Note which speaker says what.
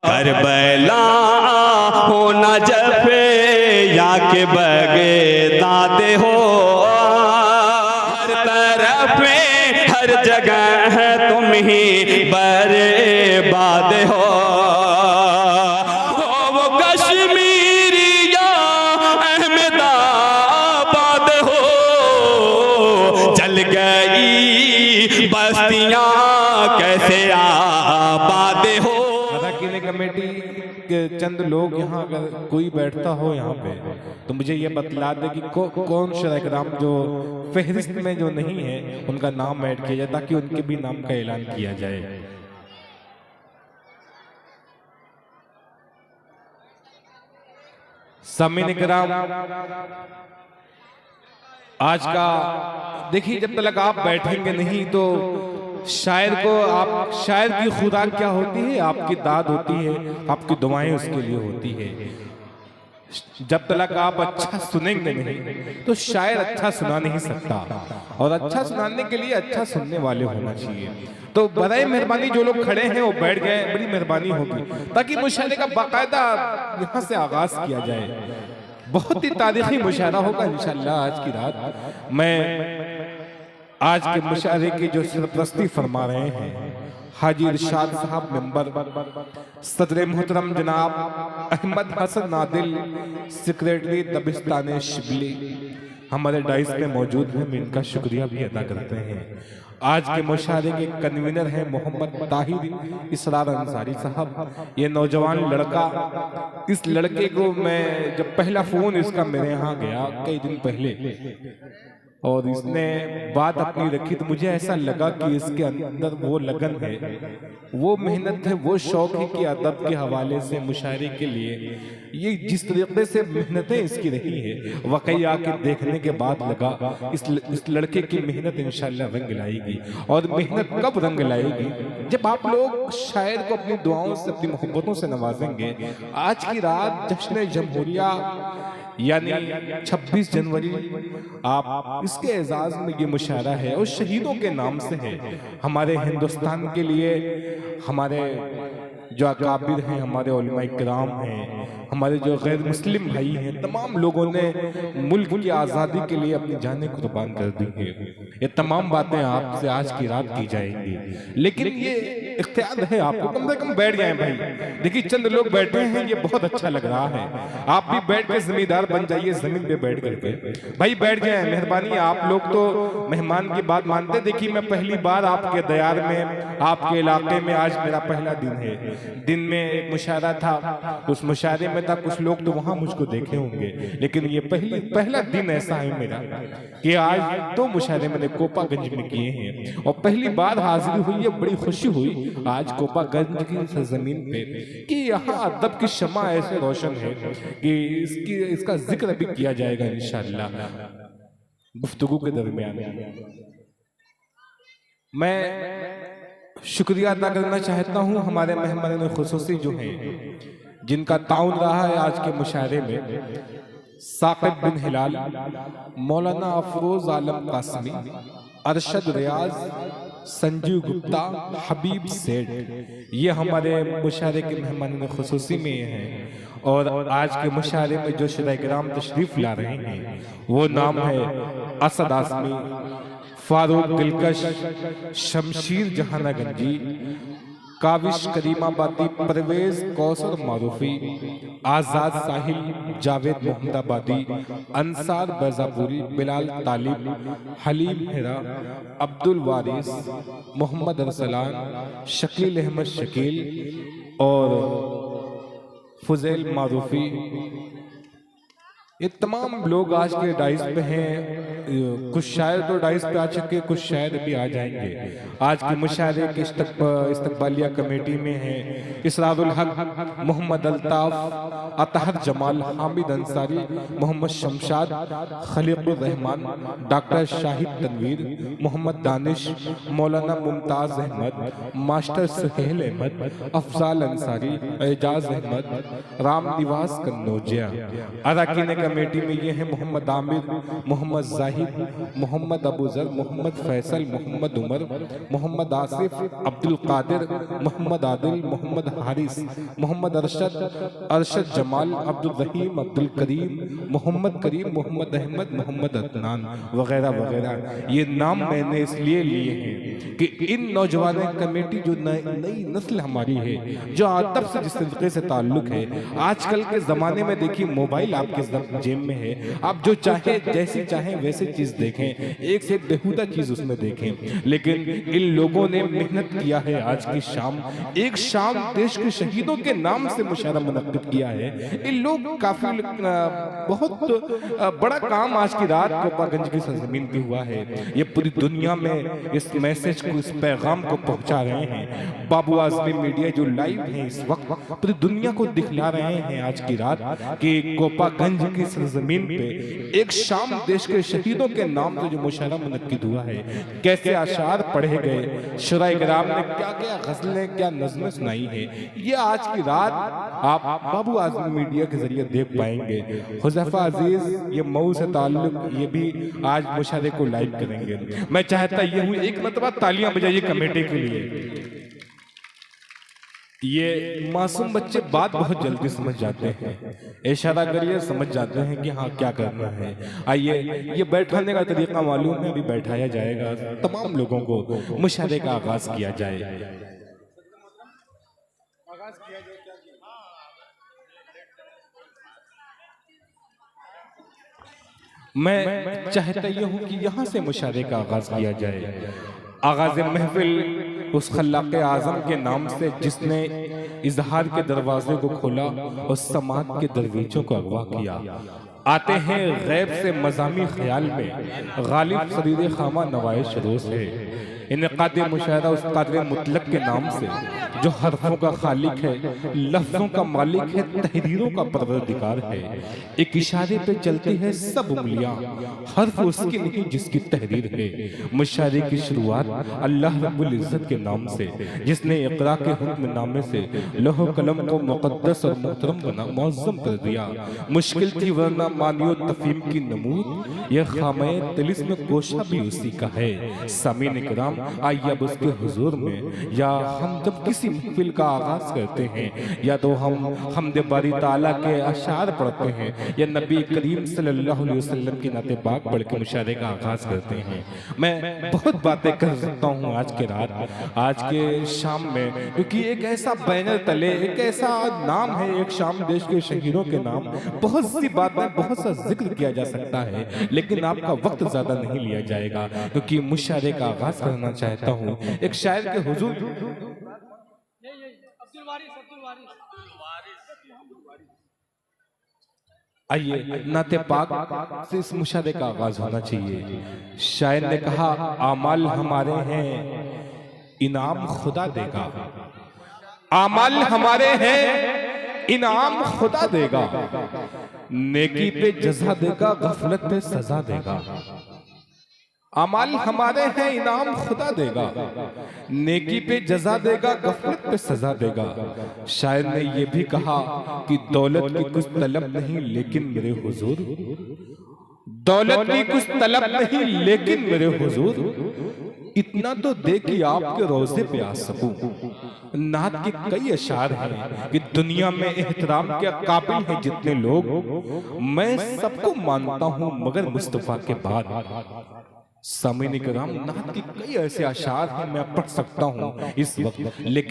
Speaker 1: Karbala हो न जफे या के बगे दादे हो, हर तरफ में हर जगह है तुम ही बर्बाद हो। वो कश्मीरी या अहमदाबाद हो, जल गई बस्तियां कैसे आबाद हो।
Speaker 2: कमेटी के चंद लोग यहाँ अगर कोई बैठता हो यहाँ पे तो मुझे ये बतला दे कि कौन शराइकराम जो फहरिस्त में जो नहीं है उनका नाम ऐड किया जाए ताकि उनके भी नाम का ऐलान किया जाए। सामीन इकराम, आज का देखिए जब तक आप बैठेंगे नहीं तो शायर को आप शायर की खुराक क्या होती है? आपकी दाद होती है, आपकी दुआएं उसके लिए होती है। जब तक आप अच्छा सुनेंगे नहीं तो शायर अच्छा सुना नहीं सकता, और अच्छा सुनाने के लिए अच्छा सुनने वाले होना चाहिए। तो बड़े मेहरबानी जो लोग खड़े हैं वो बैठ गए, बड़ी मेहरबानी होगी ताकि मुशायरे का बाकायदा यहाँ से आगाज किया जाए। बहुत ही तारीखी मुशायरा होगा इंशाअल्लाह आज की रात। मैं आज के मुशायरे की जो सरपरस्ती फरमा रहे हैं हाजी इरशाद साहब मेंबर, सदर मोहतरम जनाब अहमद हसन नादिल सेक्रेटरी दबिस्तान शिबली हमारे डाइस में मौजूद हैं। मैं इनका शुक्रिया भी अदा करते हैं। आज के मुशायरे के कन्वीनर हैं मोहम्मद ताहिर इसरार अंसारी साहब। ये नौजवान लड़का, इस लड़के को मैं जब पहला फोन इसका मेरे यहाँ गया कई दिन पहले और इसने बात अपनी रखी तो मुझे ऐसा लगा कि इसके अंदर वो लगन है, वो मेहनत है, वो शौक है कि अदब के हवाले से मुशायरे के लिए ये जिस तरीके से मेहनतें इसकी रही है वाकई आके देखने के बाद लगा इस लड़के की मेहनत इंशाल्लाह रंग लाएगी। और मेहनत कब रंग लाएगी? जब आप लोग शायर को अपनी दुआओं से, अपनी मोहब्बतों से नवाजेंगे। आज की रात जश्न जमहूरिया यानी 26 जनवरी, आप इसके एजाज में ये मुशायरा है और शहीदों के नाम से है। हमारे हिंदुस्तान के लिए हमारे जो अकाबिर हैं, हमारे उलमाए किराम हैं, हमारे जो गैर मुस्लिम भाई हैं, तमाम लोगों ने मुल्क की आज़ादी के लिए अपनी जानें कुर्बान कर दी है। ये तमाम बातें आपसे आज की रात की जाएंगी, लेकिन ये इख्तियार है आपको, कम से कम बैठ जाएं भाई। देखिए चंद लोग बैठे हैं, ये बहुत अच्छा लग रहा है। आप भी बैठ के जमींदार बन जाइए, जमीन पे बैठ करके भाई बैठ जाएं, मेहरबानी। आप लोग तो मेहमान की बात मानते। देखिए मैं पहली बार आपके दयार में, आपके इलाके में आज मेरा पहला दिन है। दिन में एक मुशायरा था, उस मुशायरे में था, कुछ लोग तो वहां मुझको देखे होंगे, लेकिन ये पहला दिन ऐसा है मेरा कि आज 2 मुशायरे मैंने कोपागंज में किए हैं और पहली बार हाजिरी हुई है। बड़ी खुशी हुई आज कोपागंज की सरजमीन पे कि यहाँ अदब की शमा ऐसे रोशन है कि इसका जिक्र भी किया जाएगा इंशाअल्लाह गुफ्तगू के दरमियान। मैं शुक्रिया अदा करना चाहता हूँ हमारे मेहमान खुसूसी जो हैं, जिनका ताउन रहा है आज के मुशायरे में। साकिब बिन हिलाल, मौलाना अफरोज आलम कासमी, अरशद रियाज, संजीव गुप्ता, हबीब सेठ, ये हमारे मुशायरे के मेहमान खुसूसी में हैं। और आज के मुशायरे में जो शराइकराम तशरीफ ला रहे हैं वो नाम है असद आसमी, फारूक दिलकश, शमशीर जहानागंजी, काविश करीमाबादी, परवेज कौसर मारूफी, आजाद साहिल, जावेद मोहम्मदाबादी, अंसार बैजापुरी, बिलाल तालिब, हलीम हेरा, अब्दुल वारिस, मोहम्मद अरसलान, शकील अहमद शकील और फुजैल मारूफी, ये तमाम लोग आज के डाइस पे हैं। कुछ शायर तो डाइस पे आ चुके, कुछ शायर भी आ जाएंगे। आज के मुशायरे के इस्तकबालिया कमेटी में हैं इसरारुल हक, मोहम्मद अल्ताफ, अतहर जमाल, हामिद अंसारी, मोहम्मद शमशाद, खलीकुर रहमान, डॉक्टर शाहिद तनवीर, मोहम्मद दानिश, मौलाना मुमताज अहमद, मास्टर सुहेल अहमद, अफजाल अंसारी, एजाज अहमद, राम निवास कन्नौजिया। अरकान कमेटी में ये हैं मोहम्मद आमिर, मोहम्मद इब्राहिम, मोहम्मद अबू जर, मोहम्मद फैसल, मोहम्मद उमर, मोहम्मद आसिफ, अब्दुल कादिर, मोहम्मद आदिल, मोहम्मद हारिस, मोहम्मद अरशद जमाल, अब्दुल रहीम, अब्दुल करीम, मोहम्मद करीम, मोहम्मद अहमद, मोहम्मद अदनान वगैरह वगैरह। ये नाम मैंने इसलिए लिए हैं कि इन नौजवान कमेटी जो नई नस्ल हमारी है, जो अदब से जिस तरीके से ताल्लुक है, आजकल के जमाने में देखिए मोबाइल आपके जेब में है, आप जो चाहे जैसी चाहे वैसे चीज देखें, एक से एक बेहुदा चीज उसमें देखें। लेकिन इन लोगों ने मेहनत किया है, आज की शाम एक शाम देश के शहीदों के नाम से मुशायरा मुनक्किद किया है। इन लोग काफी बहुत बड़ा काम आज की रात कोपागंज की सरजमीन पे हुआ है। ये पूरी दुनिया में इस मैसेज को, इस पैगाम को पहुंचा रहे हैं। बाबू आजमी मीडिया जो लाइव है इस वक्त पूरी दुनिया को दिखला रहे हैं आज की रात कि कोपागंज की सरजमीन पे एक शाम देश के शहीदों के नाम से जो मुशायरा मुनक्किद हुआ है, कैसे अशार पढ़े गए, शुराए किराम ने क्या क्या गजलें, क्या नज़में सुनाई है, ये आज की रात आप बाबू आजमी मीडिया के जरिए देख पाएंगे। हुज़ैफा अजीज ये मऊ से ताल्लुक, ये भी आज मुशायरे को लाइव करेंगे। मैं चाहता ये हूँ एक मरतबा तालियां बजाइए कमेटी के लिए। ये मासूम बच्चे बात बहुत जल्दी समझ जाते हैं, इशारा करिए समझ जाते हैं कि हाँ क्या करना है। आइए, ये बैठाने का तरीका मालूम है, अभी बैठाया जाएगा, तमाम लोगों को मुशायरे का आगाज किया जाए। मैं चाहता ये हूँ कि यहाँ से मुशायरे का आगाज किया जाए। आगाज महफिल उस खल्लाक़े आज़म के नाम से जिसने इजहार के दरवाजे को खोला और समात के दरवीचों को अगवा किया। आते हैं गैब से मज़ामी ख्याल में, गालिब सरीर खामा नवाइश रोज़ है। इनक़ाद मुशायरा उस क़ादिर मुतलक के नाम से जो हरफों का खालिक है, लफ्ज़ों का मालिक है, तहरीरों का परवरदिगार है। एक इशारे पे चलती है सब उंगलियां, हर्फ उसकी नहीं जिसकी तहरीर है। मुशायरे की शुरुआत अल्लाह रब्बुल इज़्ज़त के नाम से, जिसने इक़रा के हुक्म नामे से लौह कलम को मुक़द्दस और मोहतरम बना, मुअज़्ज़म कर दिया। मुश्किल थी वरना मानियो तफहीम की नमूद, यह खामे तिलिस्म गोशा भी उसी का है। सामीन इकराम आइए अब उसके हुजूर में, या हम जब किसी महफिल का आगाज करते हैं, या तो हम हमदे बारी ताला के अशार पढ़ते हैं, या नबी करीम सल्लल्लाहु अलैहि वसल्लम की नाते पाक पढ़ के मुशायरे का आगाज करते हैं। मैं बहुत बातें कर सकता हूँ आज के रात, आज के शाम में, क्योंकि एक ऐसा बैनर तले, एक ऐसा नाम है, एक शाम देश के शहीदों के नाम, बहुत सी बातें, बहुत सा जिक्र किया जा सकता है, लेकिन आपका वक्त ज्यादा नहीं लिया जाएगा, क्योंकि मुशायरे का आगाज करना चाहता हूँ एक शायर के हुजूर। आइए, नाते पाक से इस मुशायरे का आगाज होना चाहिए। शायर ने कहा, आमाल हमारे हैं इनाम खुदा देगा, आमाल हमारे हैं इनाम खुदा देगा, नेकी पे जज़ा देगा, गफलत पे सजा देगा। अमाल हमारे हैं इनाम खुदा देगा, नेकी पे जजा देगा, गफलत पे सजा देगा। शायर ने ये भी कहा कि दौलत की कुछ तलब नहीं लेकिन मेरे हुजूर, दौलत की कुछ तलब नहीं लेकिन मेरे हुजूर, इतना तो दे कि आपके रोजे पे आ सकूं। नात के कई अशार हैं कि दुनिया में एहतराम के काबिल हैं जितने लोग, मैं सबको मानता हूं मगर मुस्तफा के बाद। सामीन इकराम, नात के कई ऐसे अशार हैं मैं पढ़ सकता हूं इस वक्त, लेकिन